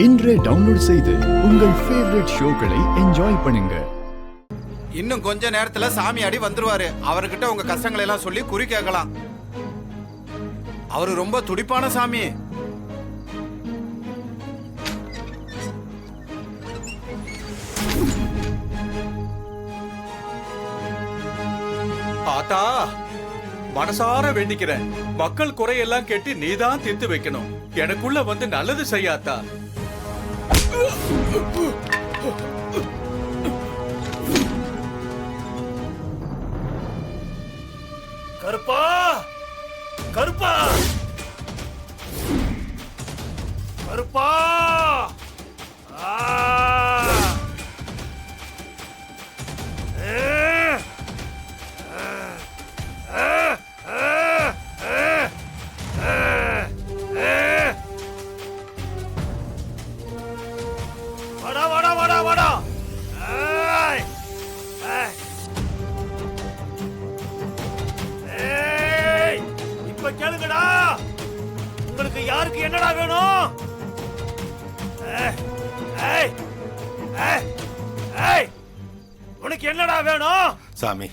இன்றே டவுன்லோட் செய்து உங்கள் ஃபேவரட் ஷோக்களை என்ஜாய் பண்ணுங்க. இன்னும் கொஞ்ச நேரத்துல சாமியாடி வந்துருவாரு. அவர்கிட்ட உங்க கஷ்டங்களை எல்லாம் சொல்லி குறி கேட்கலாம். அவரு ரொம்ப துடிப்பான சாமி. ஆத்தா, மனசார வேண்டிக்கிறேன். மக்கள் குறையெல்லாம் கேட்டு நீதான் தீர்த்து வைக்கணும். எனக்குள்ள வந்து நல்லது செய்யாத்தா. கருப்பா, கருப்பா, கருப்பா. வாடா வாடா வாடா வாடா. இப்ப கேளுங்கடா, உங்களுக்கு யாருக்கு என்னடா வேணும்? உனக்கு என்னடா வேணும்? சாமி,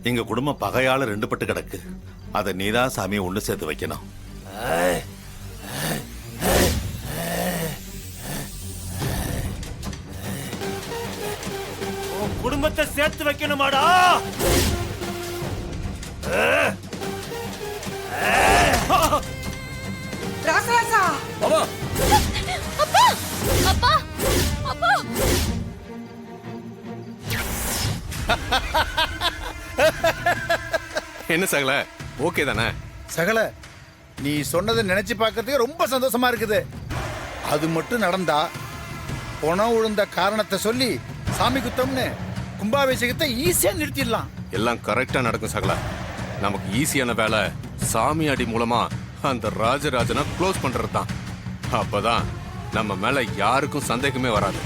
எங்க குடும்பம் பகையால ரெண்டு பட்டு கிடக்கு. அதை நீதான் சாமி ஒண்ணு சேர்த்து வைக்கணும். உன் குடும்பத்தை சேர்த்து வைக்கணுமாடா? ராசராசா, மாமா, அப்பா அப்பா அப்பா. என்ன சகல, ஓகே தானே? சகல, நீ சொன்னதை நினைச்சு பார்க்கறதுக்கு ரொம்ப சந்தோஷமா இருக்குது. அது மட்டும் நடந்தா பணம் விழுந்த காரணத்தை சொல்லி சாமி குத்தம்னு கும்பாபிஷேகத்தை ஈஸியா நிறுத்திடலாம். எல்லாம் கரெக்டா நடக்கும் சகல. நமக்கு ஈஸியான வேலை சாமி அடி மூலமா அந்த ராஜராஜனை க்ளோஸ் பண்றது தான். அப்பதான் நம்ம மேல யாருக்கும் சந்தேகமே வராது.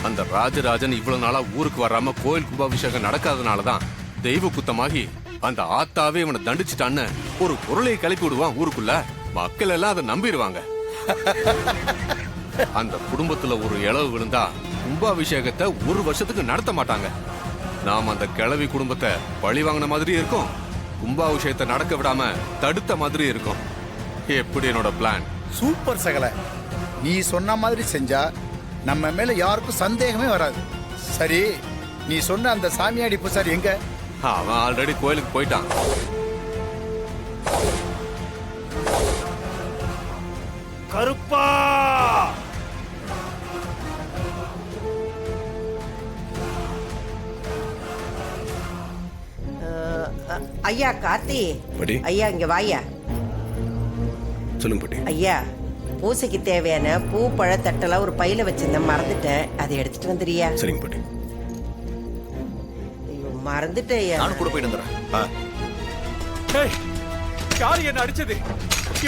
அந்த ராஜராஜன் இவ்வளவு நாளா ஊருக்கு வராம கோயில் கும்பாபிஷேகம் நடக்காதனாலதான் தெய்வ குத்தமாகி அந்த ஆத்தாவே இவனை தண்டிச்சிட்டான்னு ஒரு பொருளை கிளப்பி விடுவான் ஊருக்குள்ள. மக்கள் எல்லாம் அதை நம்பிடுவாங்க. அந்த குடும்பத்துல ஒரு இளவு விழுந்தா கும்பாபிஷேகத்தை ஒரு வருஷத்துக்கு நடத்த மாட்டாங்க. நாம் அந்த கிழவி குடும்பத்தை பழி வாங்கின மாதிரி இருக்கும், கும்பாபிஷேகத்தை நடக்க விடாம தடுத்த மாதிரி இருக்கும். எப்படி என்னோட பிளான்? சூப்பர் சகல, நீ சொன்ன மாதிரி செஞ்சா நம்ம மேல யாருக்கும் சந்தேகமே வராது. சரி, நீ சொன்ன அந்த சாமியாடி பூசாரி எங்க? அவன் ஆல்ரெடி கோயிலுக்கு போயிட்டான். கருப்பா, ஐயா கார்த்தி, படி. ஐயா இங்க வாயா. சொல்லுங்க பாட்டி. ஐயா, பூசைக்கு தேவையான பூ பழ தட்டெல்லாம் ஒரு பையில வச்சிருந்தேன், மறந்துட்டேன். அதை எடுத்துட்டு வந்துறியா? சரிங்க பாட்டி. ஐயோ, மறந்துட்டேன் ஐயா. நானும் கூட போயிட்டு வந்துடுறேன். ஏய், யாரு என்ன அடிச்சது?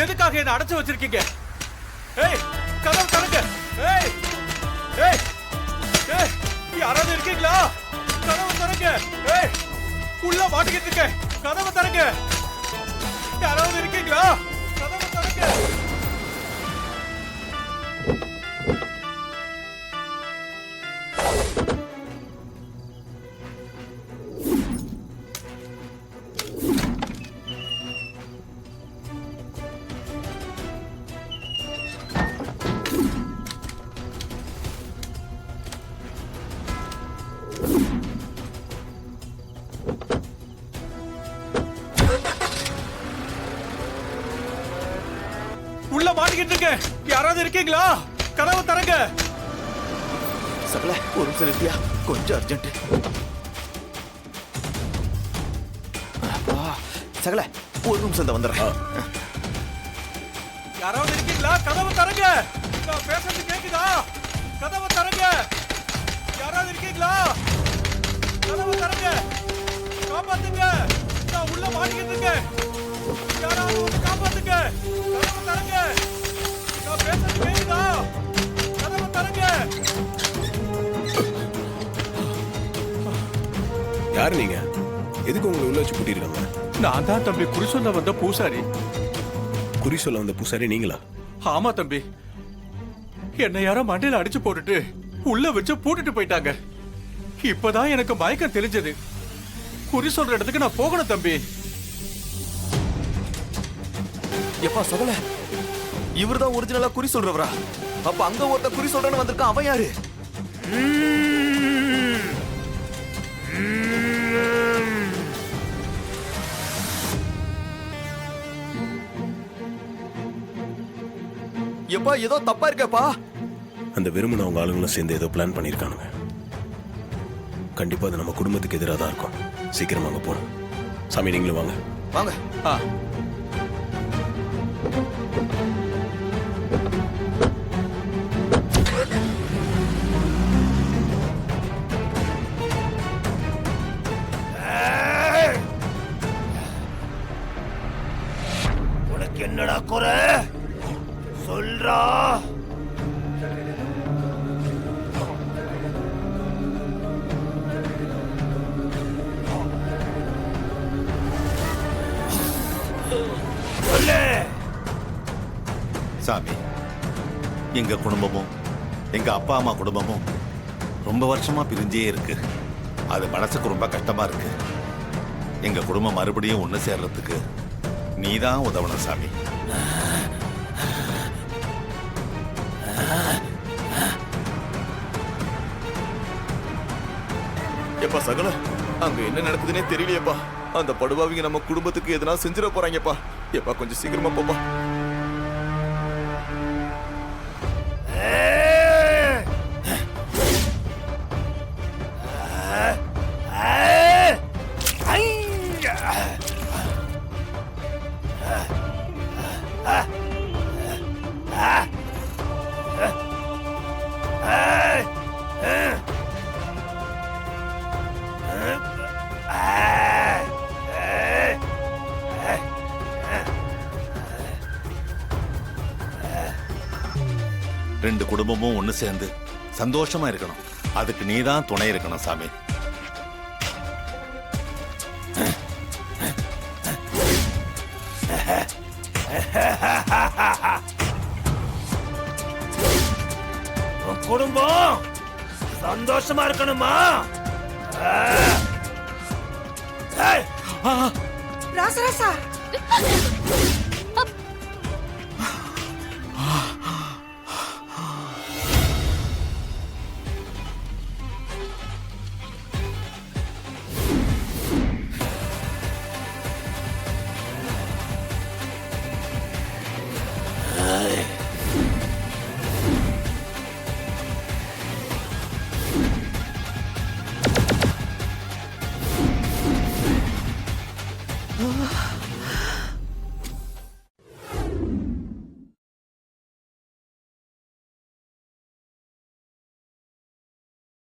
எதுக்காக என்ன அடைச்சு வச்சிருக்கீங்க? ஏய், கதவு திறங்க. ஏய் ஏய் ஏய், யாராவது இருக்கீங்களா? கதவு திறங்க. ஏய், உள்ள மாட்டிக்கிட்டு இருக்கேன். கதவு திறங்க. யாராவது இருக்கீங்களா? கதவு திறங்க. உள்ள மாட்டிக்கிட்டு இருக்கேன். யாராவது இருக்கீங்களா? கதவு திறங்க. சகல, ஒரு நிமிஷம் நிறுத்தியா? கொஞ்சம் அர்ஜென்ட். சகல, ஒரு நிமிஷம் தான் வந்துடுறேன். யாராவது இருக்கீங்களா? கதவு திறங்க. நான் பேசுறது கேக்குதா? கதவு திறங்க. யாராவது இருக்கீங்களா? கதவு திறங்க. காப்பாத்துங்க. நான் உள்ள மாட்டிக்கிட்டு இருக்கேன். யாராவது வந்து காப்பாத்துங்க. கதவு திறங்க. நான் பேசுறது கேக்குதா? கதவு திறங்க. யாரு நீங்க? எதுக்கு உங்களை உள்ள வச்சு கூட்டிருக்காங்க? நான் தான் தம்பி குறி சொல்ல வந்த பூசாரி. குறி சொல்ல வந்த பூசாரி நீங்களா? ஆமா தம்பி, என்னை யாரோ மண்டையில அடிச்சு போட்டுட்டு உள்ள வச்சு பூட்டிட்டு போயிட்டாங்க. இப்பதான் எனக்கு மயக்கம் தெரிஞ்சது. குறி சொல்ற இடத்துக்கு நான் போகணும் தம்பி. எப்பா சகல, இவர்தான் ஒரிஜினலா குறி சொல்றவரா? அப்ப அங்க ஒருத்த குறி சொல்றன்னு வந்திருக்கான், அவன் யாரு? எப்பா ஏதோ தப்பா இருக்கேப்பா. அந்த வெறுமன அவங்க ஆளுங்களும் சேர்ந்து ஏதோ பிளான் பண்ணியிருக்கானுங்க. கண்டிப்பா அது நம்ம குடும்பத்துக்கு எதிராக தான் இருக்கும். சீக்கிரமா அங்க போகணும். சாமி, நீங்களும் வாங்க. வாங்க. உனக்கு என்னடா குறை சொல்றா? சாமி, எங்க குடும்பமும் எங்க அப்பா அம்மா குடும்பமும் ரொம்ப வருஷமா பிரிஞ்சே இருக்கு. அது மனசுக்கு ரொம்ப கஷ்டமா இருக்கு. எங்க குடும்பம் மறுபடியும் ஒண்ணு சேர்றதுக்கு நீதான் உதவணும் சாமி. எப்பா சகல, அங்க என்ன நடக்குதுன்னே தெரியலையேப்பா. அந்த படுபாவிங்க நம்ம குடும்பத்துக்கு எதனா செஞ்சிட போறாங்கப்பா. எப்பா கொஞ்சம் சீக்கிரமா போப்பா. ரெண்டு குடும்பமும் ஒண்ணு சேர்ந்து சந்தோஷமா இருக்கணும். அதுக்கு நீதான் துணை இருக்கணும் சாமி. உன் குடும்பம் சந்தோஷமா இருக்கணுமா? ராசராசா,